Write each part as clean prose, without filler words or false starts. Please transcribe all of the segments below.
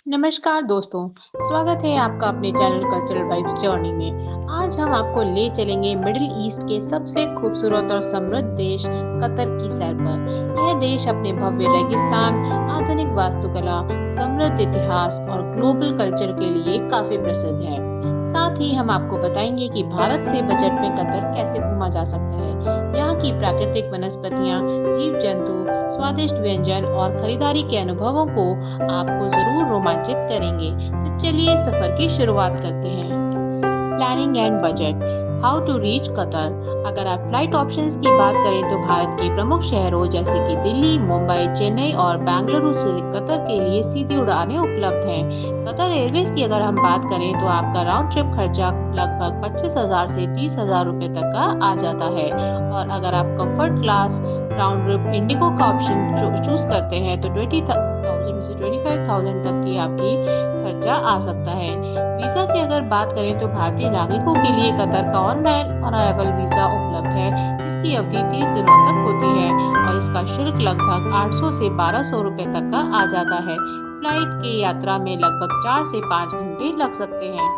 नमस्कार दोस्तों, स्वागत है आपका अपने चैनल कल्चरल वाइब्स जर्नी में। आज हम आपको ले चलेंगे मिडिल ईस्ट के सबसे खूबसूरत और समृद्ध देश कतर की सैर पर। यह देश अपने भव्य रेगिस्तान, आधुनिक वास्तुकला, समृद्ध इतिहास और ग्लोबल कल्चर के लिए काफी प्रसिद्ध है। साथ ही हम आपको बताएंगे कि भारत से बजट में कतर कैसे घूमा जा सकता है। यहाँ की प्राकृतिक वनस्पतियाँ, जीव जंतु, स्वादिष्ट व्यंजन और खरीदारी के अनुभवों को आपको जरूर रोमांचित करेंगे। तो चलिए सफर की शुरुआत करते हैं। Planning and budget, how to reach Qatar. अगर आप फ्लाइट ऑप्शंस की बात करें तो भारत के प्रमुख शहरों जैसे कि दिल्ली, मुंबई, चेन्नई और बेंगलुरु से कतर के लिए सीधी उड़ानें उपलब्ध हैं। कतर एयरवेज की अगर हम बात करें तो आपका राउंड ट्रिप खर्चा लगभग 25,000 से 30,000 रुपए तक का आ जाता है। और अगर आप comfort class round trip Indigo का ऑप्शन चूज करते हैं तो 20,000 से 25,000 तक की आपकी खर्चा आ सकता है। वीजा की अगर बात करें तो भारतीय नागरिकों के लिए कतर का ऑनलाइन और अराइवल वीजा उपलब्ध है। इसकी अवधि 30 दिनों तक होती है और इसका शुल्क लगभग 800 से 1200 रुपए तक का आ जाता है। फ्लाइट की यात्रा में लगभग 4 से 5 घंटे लग सकते हैं।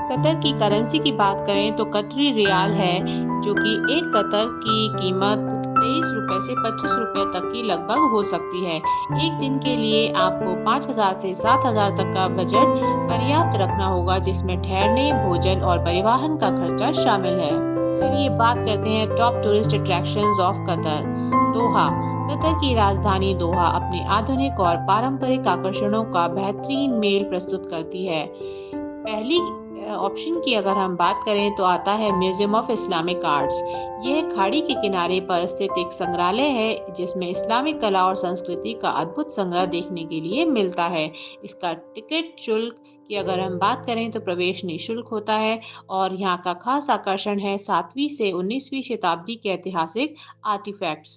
कतर की करेंसी की बात करें तो कतरी रियाल है, जो कि एक कतर की कीमत 23 रुपए से 25 रुपए तक की लगभग हो सकती है। एक दिन के लिए आपको 5,000 से 7,000 तक का बजट पर्याप्त रखना होगा, जिसमें ठहरने, भोजन और परिवहन का खर्चा शामिल है। चलिए बात करते हैं top tourist attractions of Qatar. Doha, Qatar की राजधानी दोहा अपने आधुनिक और पारंपरिक आकर्षणों का बेहतरीन मेल प्रस्तुत करती है। पहली ऑप्शन की अगर हम बात करें तो आता है म्यूजियम ऑफ इस्लामिक आर्ट्स। यह खाड़ी के किनारे पर स्थित एक संग्रहालय है जिसमें इस्लामिक कला और संस्कृति का अद्भुत संग्रह देखने के लिए मिलता है। इसका टिकट शुल्क की अगर हम बात करें तो प्रवेश निःशुल्क होता है और यहाँ का खास आकर्षण है 7वीं से 19वीं शताब्दी के ऐतिहासिक आर्टिफैक्ट्स।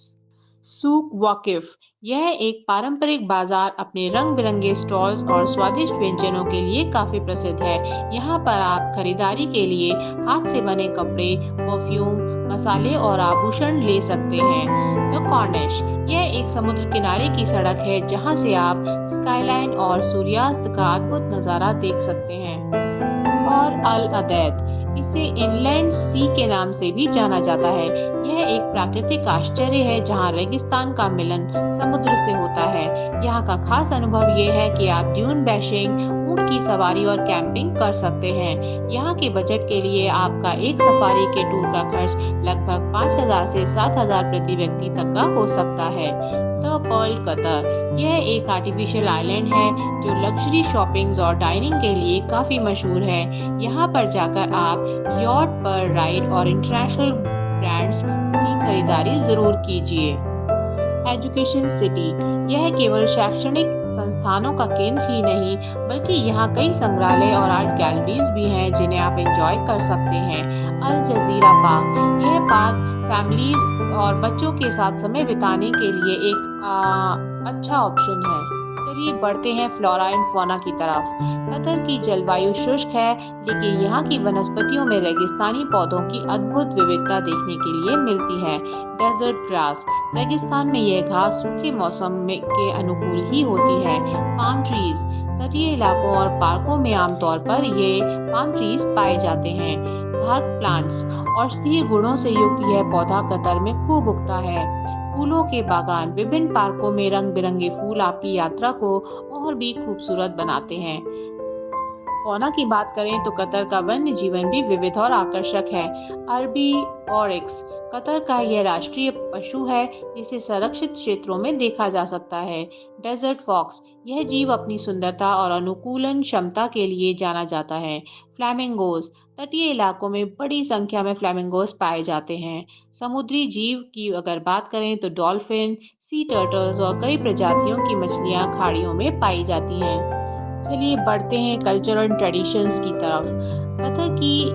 सूक वाकिफ, यह एक पारंपरिक बाजार अपने रंग बिरंगे स्टॉल्स और स्वादिष्ट व्यंजनों के लिए काफी प्रसिद्ध है। यहाँ पर आप खरीदारी के लिए हाथ से बने कपड़े, परफ्यूम, मसाले और आभूषण ले सकते हैं। द कॉर्निश, यह एक समुद्र किनारे की सड़क है जहाँ से आप स्काईलाइन और सूर्यास्त का अद्भुत नज़ारा देख सकते हैं। और अल अदैद, इसे इनलैंड सी के नाम से भी जाना जाता है। यह एक प्राकृतिक आश्चर्य है जहां रेगिस्तान का मिलन समुद्र से होता है। यहाँ का खास अनुभव ये है कि आप ड्यून बैशिंग, ऊंट की सवारी और कैंपिंग कर सकते हैं। यहाँ के बजट के लिए आपका एक सफारी के टूर का खर्च लगभग 5,000 से 7,000 प्रति व्यक्ति तक का हो सकता है। द पर्ल कतर, यह एक आर्टिफिशियल आइलैंड है जो लग्जरी शॉपिंग्स और डाइनिंग के लिए काफी मशहूर है। यहाँ पर जाकर आप यॉट पर राइड और इंटरनेशनल ब्रांड्स की खरीदारी जरूर कीजिए। एजुकेशन सिटी, यह केवल शैक्षणिक संस्थानों का केंद्र ही नहीं बल्कि यहाँ कई संग्रहालय और आर्ट गैलरीज भी हैं जिन्हें आप एंजॉय कर सकते हैं। अल जजीरा पार्क, यह पार्क फैमिलीज और बच्चों के साथ समय बिताने के लिए एक अच्छा ऑप्शन है। चलिए बढ़ते हैं फ्लोरा एंड फौना की तरफ। कतर की जलवायु शुष्क है, लेकिन यहाँ की वनस्पतियों में रेगिस्तानी पौधों की अद्भुत विविधता देखने के लिए मिलती है। डेजर्ट ग्रास, रेगिस्तान में यह घास सूखे मौसम में के अनुकूल ही होती है। पाम ट्रीज, तटीय इलाकों और पार्कों में आमतौर पर ये पाम ट्रीज पाए जाते हैं। घाट प्लांट्स, औषधीय गुणों से युक्त यह पौधा कतर में खूब उगता है। फूलों के बागान, विभिन्न पार्कों में रंग बिरंगे फूल आपकी यात्रा को और भी खूबसूरत बनाते हैं। फौना की बात करें तो कतर का वन्य जीवन भी विविध और आकर्षक है। अरबी ऑरिक्स, कतर का यह राष्ट्रीय पशु है जिसे संरक्षित क्षेत्रों में देखा जा सकता है। डेजर्ट फॉक्स, यह जीव अपनी सुंदरता और अनुकूलन क्षमता के लिए जाना जाता है। फ्लैमिंगोज, तटीय इलाकों में बड़ी संख्या में फ्लैमिंगोज पाए जाते हैं। समुद्री जीव की अगर बात करें तो डॉल्फिन, सी टर्टल्स और कई प्रजातियों की मछलियां खाड़ियों में पाई जाती हैं। चलिए बढ़ते हैं कल्चर एंड ट्रेडिशंस की तरफ। कतर की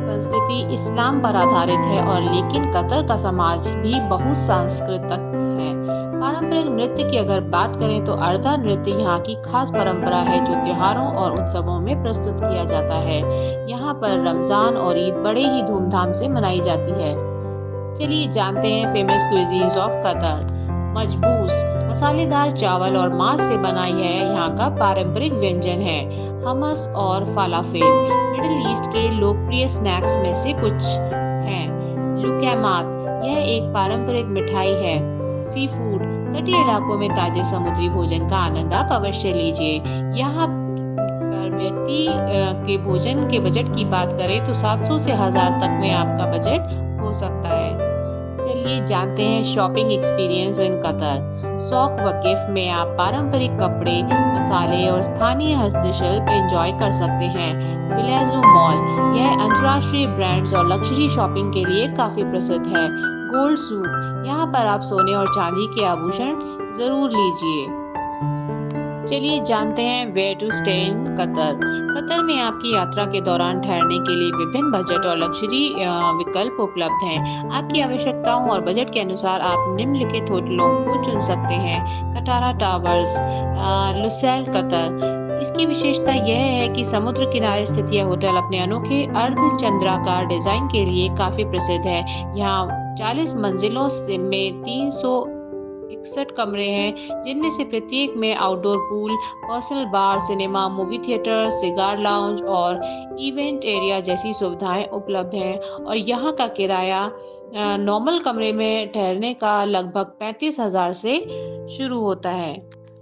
संस्कृति इस्लाम पर आधारित है और लेकिन कतर का समाज भी बहुत सांस्कृतिक है। पारंपरिक नृत्य की अगर बात करें तो अर्धा नृत्य यहाँ की खास परंपरा है जो त्योहारों और उत्सवों में प्रस्तुत किया जाता है। यहाँ पर रमजान और ईद बड़े ही धूमधाम से मनाई जाती है। चलिए जानते हैं फेमस क्विजीन्स ऑफ कतर। मजबूस, मसालेदार चावल और मांस से बना यह यहाँ का पारंपरिक व्यंजन है। हमस और फालाफेल मिडिल ईस्ट के लोकप्रिय स्नैक्स में से कुछ हैं। लुकैमात यह एक पारंपरिक मिठाई है। सी फूड तटीय इलाकों में ताजे समुद्री भोजन का आनंद आप अवश्य लीजिए। यहाँ पर व्यक्ति के भोजन के बजट की बात करें तो 700 से 1000 तक में आपका बजट हो सकता है। चलिए जानते हैं शॉपिंग एक्सपीरियंस इन कतर। सौक वकीफ में आप पारंपरिक कपड़े, मसाले और स्थानीय हस्तशिल्प एंजॉय कर सकते हैं। विलेजो मॉल यह अंतर्राष्ट्रीय ब्रांड्स और लग्जरी शॉपिंग के लिए काफी प्रसिद्ध है। गोल्ड सूक यहाँ पर आप सोने और चांदी के आभूषण जरूर लीजिए। चलिए जानते हैं where to stay in Qatar. Qatar में आपकी यात्रा के दौरान ठहरने के लिए विभिन्न बजट और लग्जरी विकल्प उपलब्ध हैं। आपकी आवश्यकताओं और बजट के अनुसार आप निम्नलिखित होटलों को चुन सकते हैं। Katara towers, Lusail Qatar. इसकी विशेषता यह है कि समुद्र किनारे स्थित यह होटल अपने अनोखे अर्धचंद्राकार डिजाइन के लिए काफी प्रसिद्ध है। यहाँ 40 मंजिलों में 361 कमरे हैं, जिनमें से प्रत्येक में outdoor pool, personal bar, cinema, movie theatre, cigar lounge और इवेंट एरिया जैसी सुविधाएं उपलब्ध हैं। और यहाँ का किराया नॉर्मल कमरे में ठहरने का लगभग 35,000 से शुरू होता है।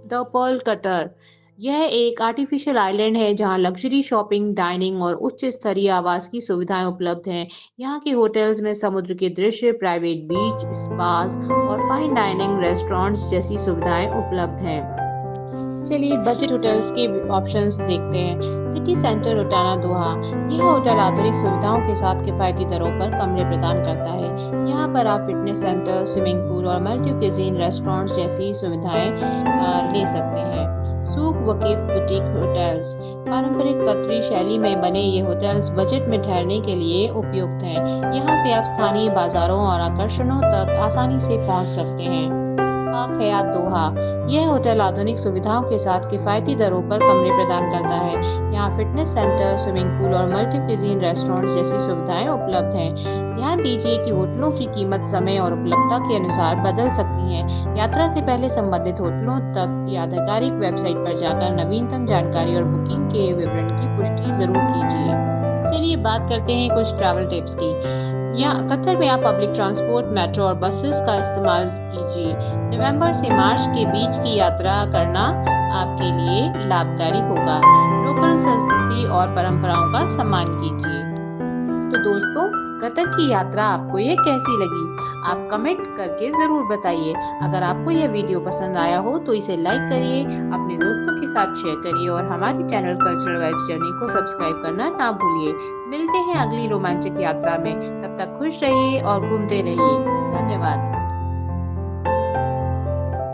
द पर्ल कटर यह एक आर्टिफिशियल आइलैंड है जहां लग्जरी शॉपिंग, डाइनिंग और उच्च स्तरीय आवास की सुविधाएं उपलब्ध हैं। यहाँ के होटल्स में समुद्र के दृश्य, प्राइवेट बीच, स्पास और फाइन डाइनिंग रेस्टोरेंट्स जैसी सुविधाएं उपलब्ध हैं। चलिए बजट होटल्स के ऑप्शंस देखते हैं। सिटी सेंटर रोटाना दोहा यह होटल आधुनिक सुविधाओं के साथ किफायती दरों पर कमरे प्रदान करता है। यहाँ पर आप फिटनेस सेंटर, स्विमिंग पूल और मल्टी क्यूजीन रेस्टोरेंट्स जैसी सुविधाएं ले सकते हैं। सूक वकीफ बुटीक होटल्स पारंपरिक कतरी शैली में बने ये होटल्स बजट में ठहरने के लिए उपयुक्त हैं। यहाँ से आप स्थानीय बाजारों और आकर्षणों तक आसानी से पहुँच सकते हैं। पाक हयात दोहा यह होटल आधुनिक सुविधाओं के साथ किफायती दरों पर कमरे प्रदान करता है। यहाँ फिटनेस सेंटर, स्विमिंग पूल और मल्टी क्यूजीन रेस्टोरेंट्स जैसी सुविधाएं उपलब्ध हैं। ध्यान दीजिए कि होटलों की कीमत समय और उपलब्धता के अनुसार बदल सकती है। यात्रा से पहले संबंधित होटलों तक की आधिकारिक वेबसाइट पर जाकर नवीनतम जानकारी और बुकिंग के विवरण की पुष्टि जरूर कीजिए। चलिए बात करते हैं कुछ ट्रैवल टिप्स की। यहाँ कतर में आप पब्लिक ट्रांसपोर्ट, मेट्रो और बसेस का इस्तेमाल कीजिए। नवंबर से मार्च के बीच की यात्रा करना आपके लिए लाभकारी होगा। लोकल संस्कृति और परंपराओं का सम्मान कीजिए। तो दोस्तों, कतर की यात्रा आपको ये कैसी लगी? आप कमेंट करके ज़रूर बताइए। अगर आपको यह वीडियो पसंद आया हो तो इसे लाइक करिए, अपने दोस्तों के साथ शेयर करिए और हमारे चैनल कल्चरल वाइब्स जर्नी को सब्सक्राइब करना ना भूलिए। मिलते हैं अगली रोमांचक यात्रा में। तब तक खुश रहिए और घूमते रहिए। धन्यवाद।